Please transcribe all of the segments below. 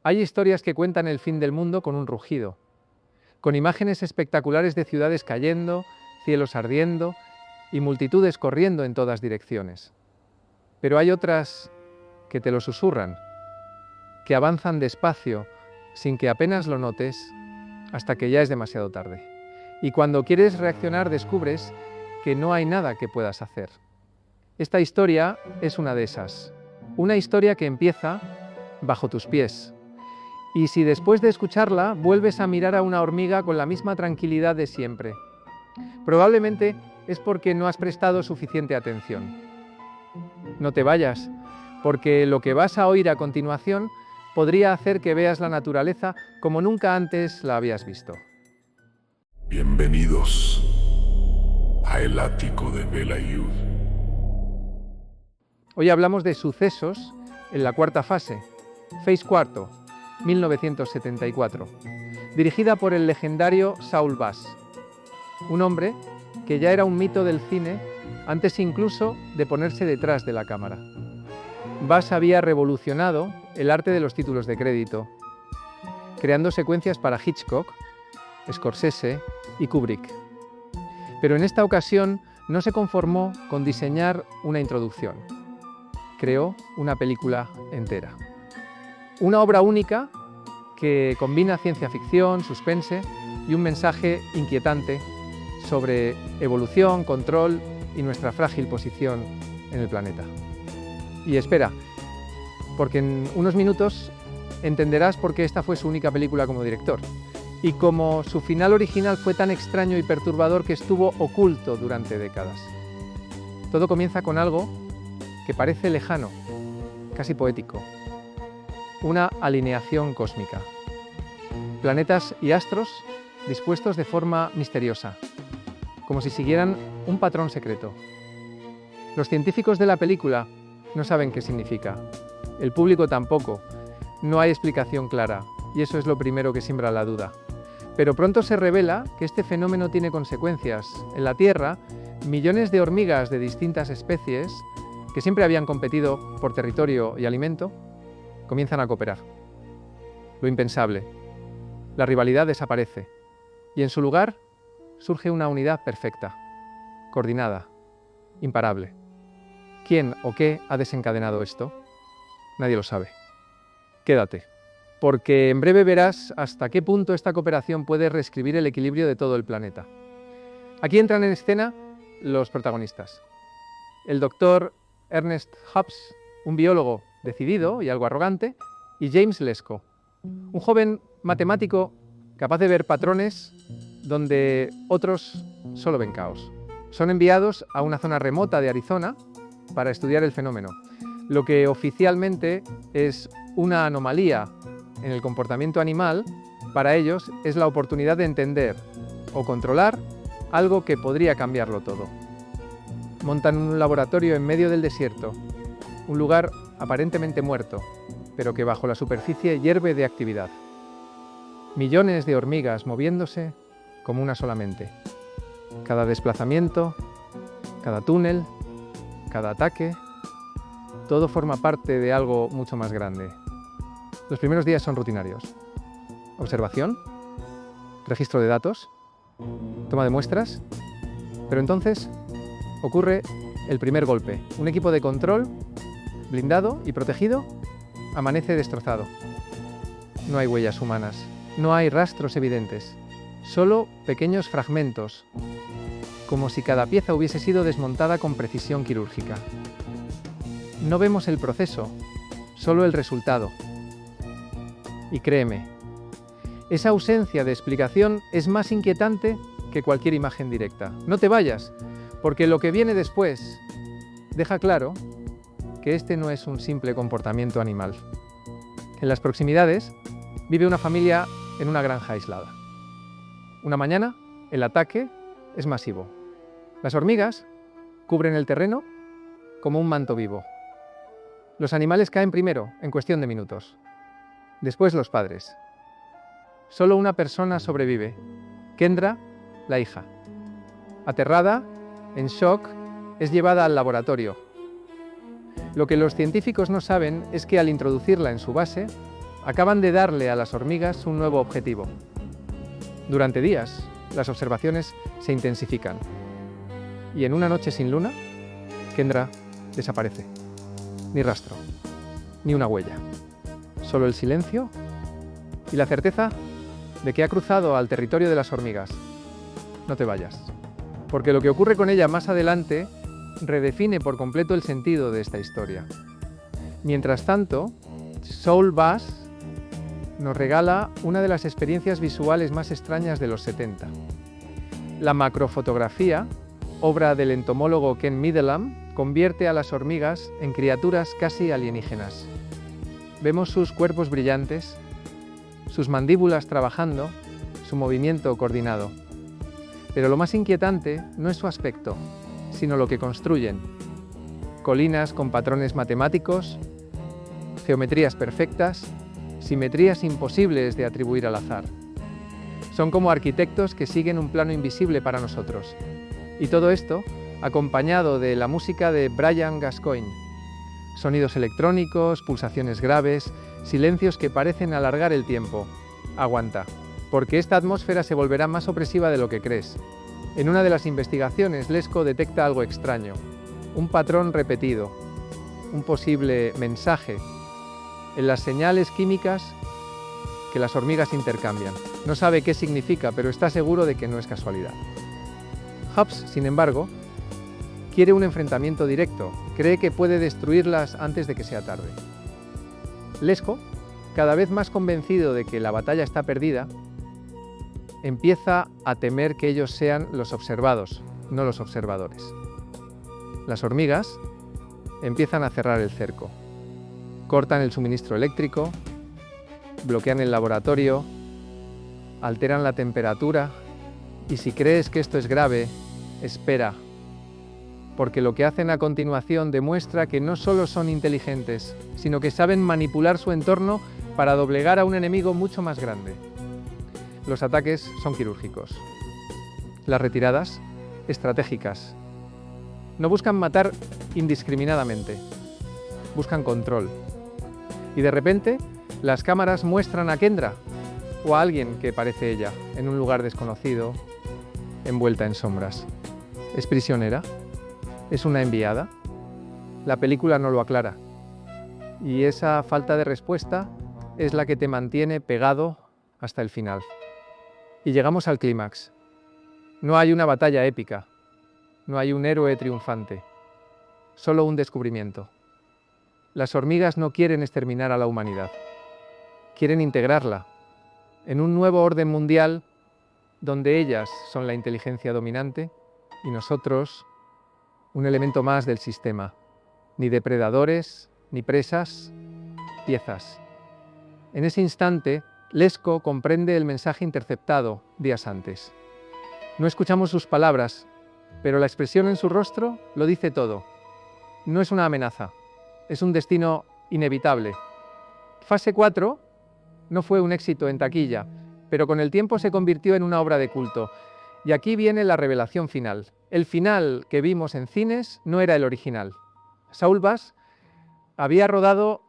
Hay historias que cuentan el fin del mundo con un rugido, con imágenes espectaculares de ciudades cayendo, cielos ardiendo y multitudes corriendo en todas direcciones. Pero hay otras que te lo susurran, que avanzan despacio, sin que apenas lo notes, hasta que ya es demasiado tarde. Y cuando quieres reaccionar descubres que no hay nada que puedas hacer. Esta historia es una de esas. Una historia que empieza bajo tus pies. Y si después de escucharla vuelves a mirar a una hormiga con la misma tranquilidad de siempre, probablemente es porque no has prestado suficiente atención. No te vayas, porque lo que vas a oír a continuación podría hacer que veas la naturaleza como nunca antes la habías visto. Bienvenidos a El Ático de Velayud. Hoy hablamos de sucesos en la cuarta fase, Phase Cuarto, 1974, dirigida por el legendario Saul Bass, un hombre que ya era un mito del cine antes incluso de ponerse detrás de la cámara. Bass había revolucionado el arte de los títulos de crédito, creando secuencias para Hitchcock, Scorsese y Kubrick. Pero en esta ocasión no se conformó con diseñar una introducción. Creó una película entera. Una obra única que combina ciencia ficción, suspense y un mensaje inquietante sobre evolución, control y nuestra frágil posición en el planeta. Y espera, porque en unos minutos entenderás por qué esta fue su única película como director y cómo su final original fue tan extraño y perturbador que estuvo oculto durante décadas. Todo comienza con algo que parece lejano, casi poético. Una alineación cósmica. Planetas y astros dispuestos de forma misteriosa, como si siguieran un patrón secreto. Los científicos de la película no saben qué significa. El público tampoco. No hay explicación clara, y eso es lo primero que siembra la duda. Pero pronto se revela que este fenómeno tiene consecuencias. En la Tierra, millones de hormigas de distintas especies, que siempre habían competido por territorio y alimento, comienzan a cooperar. Lo impensable. La rivalidad desaparece, y en su lugar surge una unidad perfecta, coordinada, imparable. ¿Quién o qué ha desencadenado esto? Nadie lo sabe. Quédate, porque en breve verás hasta qué punto esta cooperación puede reescribir el equilibrio de todo el planeta. Aquí entran en escena los protagonistas. El doctor Ernest Hobbs, un biólogo decidido y algo arrogante, y James Lesko, un joven matemático capaz de ver patrones donde otros solo ven caos. Son enviados a una zona remota de Arizona para estudiar el fenómeno, lo que oficialmente es una anomalía en el comportamiento animal. Para ellos es la oportunidad de entender o controlar algo que podría cambiarlo todo. Montan un laboratorio en medio del desierto, un lugar aparentemente muerto, pero que bajo la superficie hierve de actividad. Millones de hormigas moviéndose como una sola mente. Cada desplazamiento, cada túnel, cada ataque, todo forma parte de algo mucho más grande. Los primeros días son rutinarios. Observación, registro de datos, toma de muestras, pero entonces ocurre el primer golpe. Un equipo de control, blindado y protegido, amanece destrozado. No hay huellas humanas, no hay rastros evidentes, solo pequeños fragmentos, como si cada pieza hubiese sido desmontada con precisión quirúrgica. No vemos el proceso, solo el resultado. Y créeme, esa ausencia de explicación es más inquietante que cualquier imagen directa. No te vayas, porque lo que viene después deja claro que este no es un simple comportamiento animal. En las proximidades vive una familia en una granja aislada. Una mañana, el ataque es masivo. Las hormigas cubren el terreno como un manto vivo. Los animales caen primero, en cuestión de minutos. Después los padres. Solo una persona sobrevive, Kendra, la hija. Aterrada, en shock, es llevada al laboratorio. Lo que los científicos no saben es que al introducirla en su base, acaban de darle a las hormigas un nuevo objetivo. Durante días, las observaciones se intensifican. Y en una noche sin luna, Kendra desaparece. Ni rastro, ni una huella. Solo el silencio y la certeza de que ha cruzado al territorio de las hormigas. No te vayas, porque lo que ocurre con ella más adelante redefine por completo el sentido de esta historia. Mientras tanto, Saul Bass nos regala una de las experiencias visuales más extrañas de los 70. La macrofotografía, obra del entomólogo Ken Middleton, convierte a las hormigas en criaturas casi alienígenas. Vemos sus cuerpos brillantes, sus mandíbulas trabajando, su movimiento coordinado. Pero lo más inquietante no es su aspecto, sino lo que construyen. Colinas con patrones matemáticos, geometrías perfectas, simetrías imposibles de atribuir al azar. Son como arquitectos que siguen un plano invisible para nosotros. Y todo esto acompañado de la música de Brian Gascoigne. Sonidos electrónicos, pulsaciones graves, silencios que parecen alargar el tiempo. Aguanta, porque esta atmósfera se volverá más opresiva de lo que crees. En una de las investigaciones, Lesko detecta algo extraño, un patrón repetido, un posible mensaje en las señales químicas que las hormigas intercambian. No sabe qué significa, pero está seguro de que no es casualidad. Hobbs, sin embargo, quiere un enfrentamiento directo, cree que puede destruirlas antes de que sea tarde. Lesko, cada vez más convencido de que la batalla está perdida, empieza a temer que ellos sean los observados, no los observadores. Las hormigas empiezan a cerrar el cerco, cortan el suministro eléctrico, bloquean el laboratorio, alteran la temperatura, y si crees que esto es grave, espera, porque lo que hacen a continuación demuestra que no solo son inteligentes, sino que saben manipular su entorno para doblegar a un enemigo mucho más grande. Los ataques son quirúrgicos. Las retiradas, estratégicas. No buscan matar indiscriminadamente, buscan control. Y de repente, las cámaras muestran a Kendra, o a alguien que parece ella, en un lugar desconocido, envuelta en sombras. ¿Es prisionera? ¿Es una enviada? La película no lo aclara. Y esa falta de respuesta es la que te mantiene pegado hasta el final. Y llegamos al clímax. No hay una batalla épica, no hay un héroe triunfante, solo un descubrimiento. Las hormigas no quieren exterminar a la humanidad, quieren integrarla en un nuevo orden mundial donde ellas son la inteligencia dominante y nosotros un elemento más del sistema. Ni depredadores, ni presas, piezas. En ese instante, Lesko comprende el mensaje interceptado días antes. No escuchamos sus palabras, pero la expresión en su rostro lo dice todo. No es una amenaza, es un destino inevitable. Fase 4 no fue un éxito en taquilla, pero con el tiempo se convirtió en una obra de culto. Y aquí viene la revelación final. El final que vimos en cines no era el original. Saul Bass había rodado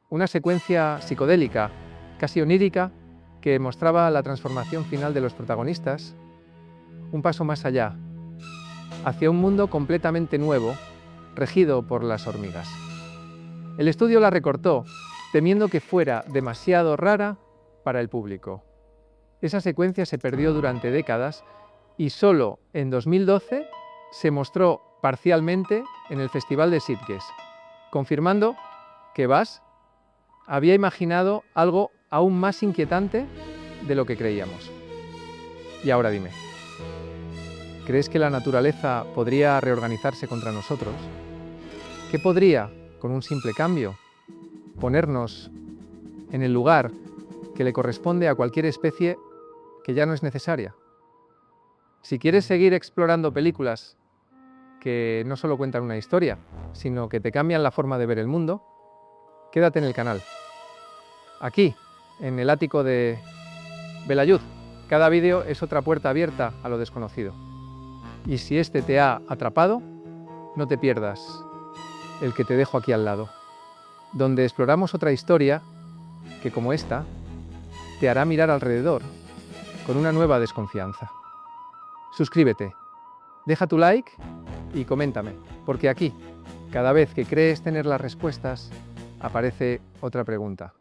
una secuencia psicodélica, casi onírica, que mostraba la transformación final de los protagonistas, un paso más allá, hacia un mundo completamente nuevo, regido por las hormigas. El estudio la recortó, temiendo que fuera demasiado rara para el público. Esa secuencia se perdió durante décadas y solo en 2012 se mostró parcialmente en el Festival de Sitges, confirmando que Bass había imaginado algo aún más inquietante de lo que creíamos. Y ahora dime, ¿crees que la naturaleza podría reorganizarse contra nosotros? ¿Qué podría, con un simple cambio, ponernos en el lugar que le corresponde a cualquier especie que ya no es necesaria? Si quieres seguir explorando películas que no solo cuentan una historia, sino que te cambian la forma de ver el mundo, quédate en el canal. Aquí, en el ático de Belayud, cada vídeo es otra puerta abierta a lo desconocido. Y si este te ha atrapado, no te pierdas el que te dejo aquí al lado, donde exploramos otra historia que, como esta, te hará mirar alrededor con una nueva desconfianza. Suscríbete, deja tu like y coméntame, porque aquí, cada vez que crees tener las respuestas, aparece otra pregunta.